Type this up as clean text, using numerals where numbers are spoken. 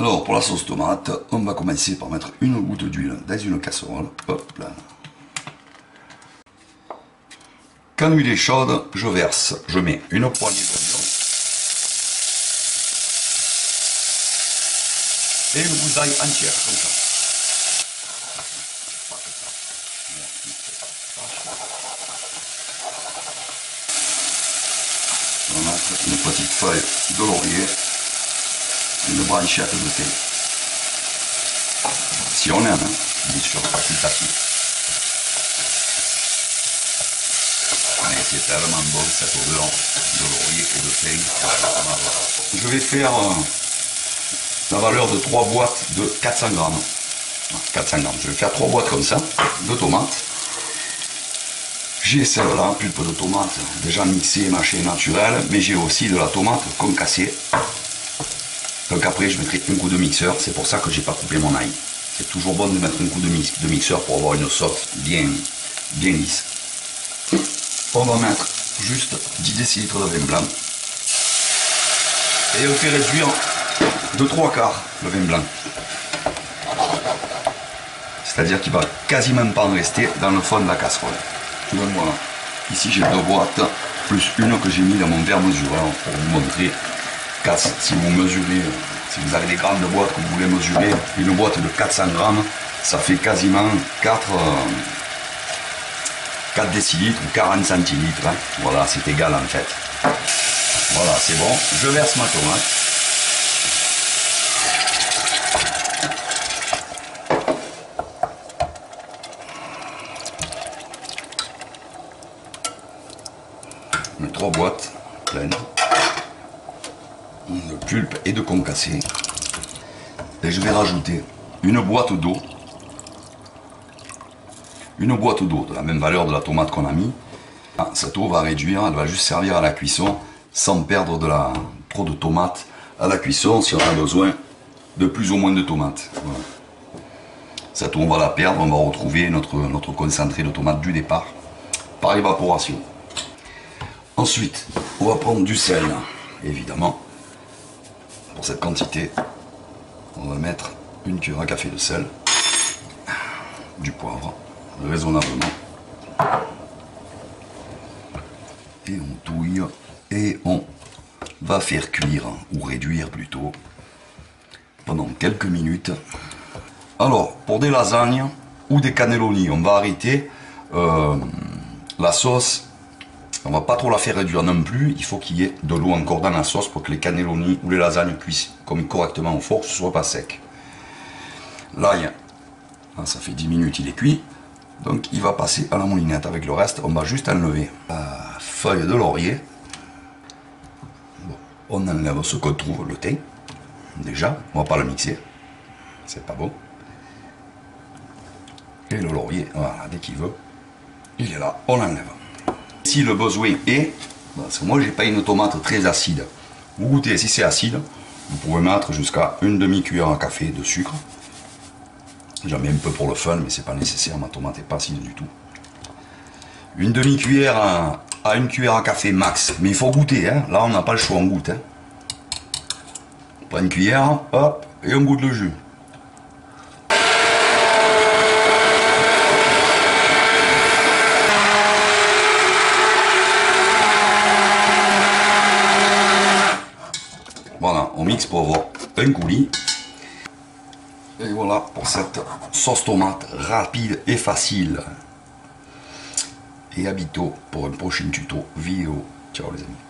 Alors pour la sauce tomate, on va commencer par mettre une goutte d'huile dans une casserole. Hop là. Quand l'huile est chaude, je mets une poignée d'oignons et une goutte d'ail entière, comme ça. On va mettre une petite feuille de laurier, une branchette de thé. Si on aime, hein, bien sûr, facultatif. Mais c'est tellement bon cette odeur de laurier et de thym. Je vais faire la valeur de 3 boîtes de 400 grammes. 400 grammes. Je vais faire 3 boîtes comme ça de tomates. J'ai celle-là, pulpe de tomate, déjà mixée, mâchée, naturelle, mais j'ai aussi de la tomate concassée. Donc après, je mettrai un coup de mixeur, c'est pour ça que j'ai pas coupé mon ail. C'est toujours bon de mettre un coup de mixeur pour avoir une sauce bien lisse. On va mettre juste 10 décilitres de vin blanc. Et on fait réduire de 3/4 le vin blanc. C'est-à-dire qu'il va quasiment pas en rester dans le fond de la casserole. Donc voilà, ici j'ai 2 boîtes, plus une que j'ai mis dans mon verre mesureur pour vous montrer. Si vous mesurez, si vous avez des grandes boîtes que vous voulez mesurer, une boîte de 400 grammes, ça fait quasiment 4 décilitres ou 40 centilitres. Hein. Voilà, c'est égal en fait. Voilà, c'est bon. Je verse ma tomate. Mes 3 boîtes pleines de pulpe et de concassé. Et je vais rajouter une boîte d'eau. Une boîte d'eau de la même valeur de la tomate qu'on a mis. Cette eau va réduire, elle va juste servir à la cuisson sans perdre trop de tomates à la cuisson si on a besoin de plus ou moins de tomates. Voilà. Cette eau on va la perdre, on va retrouver notre concentré de tomate du départ par évaporation. Ensuite, on va prendre du sel, évidemment. Pour cette quantité, on va mettre une cuillère à café de sel, du poivre, raisonnablement. Et on touille et on va faire cuire, ou réduire plutôt, pendant quelques minutes. Alors, pour des lasagnes ou des cannelloni, on va arrêter la sauce. On va pas trop la faire réduire non plus, il faut qu'il y ait de l'eau encore dans la sauce pour que les cannelloni ou les lasagnes cuisent comme correctement au four, que ce soit pas sec. L'ail, ça fait 10 minutes il est cuit, donc il va passer à la moulinette. Avec le reste, on va juste enlever la feuille de laurier. Bon, on enlève ce qu'on trouve, le thym, déjà, on va pas le mixer, c'est pas bon. Et le laurier, voilà, dès qu'il veut, il est là, on l'enlève. Si le besoin est, parce que moi j'ai pas une tomate très acide, vous goûtez, si c'est acide, vous pouvez mettre jusqu'à une demi-cuillère à café de sucre. J'en mets un peu pour le fun, mais c'est pas nécessaire, ma tomate n'est pas acide du tout. Une demi-cuillère à une cuillère à café max, mais il faut goûter, hein. Là on n'a pas le choix, on goûte. Hein. On prend une cuillère, hop, et on goûte le jus. Voilà, on mixe pour avoir un coulis. Et voilà pour cette sauce tomate rapide et facile. Et à bientôt pour un prochain tuto vidéo. Ciao les amis.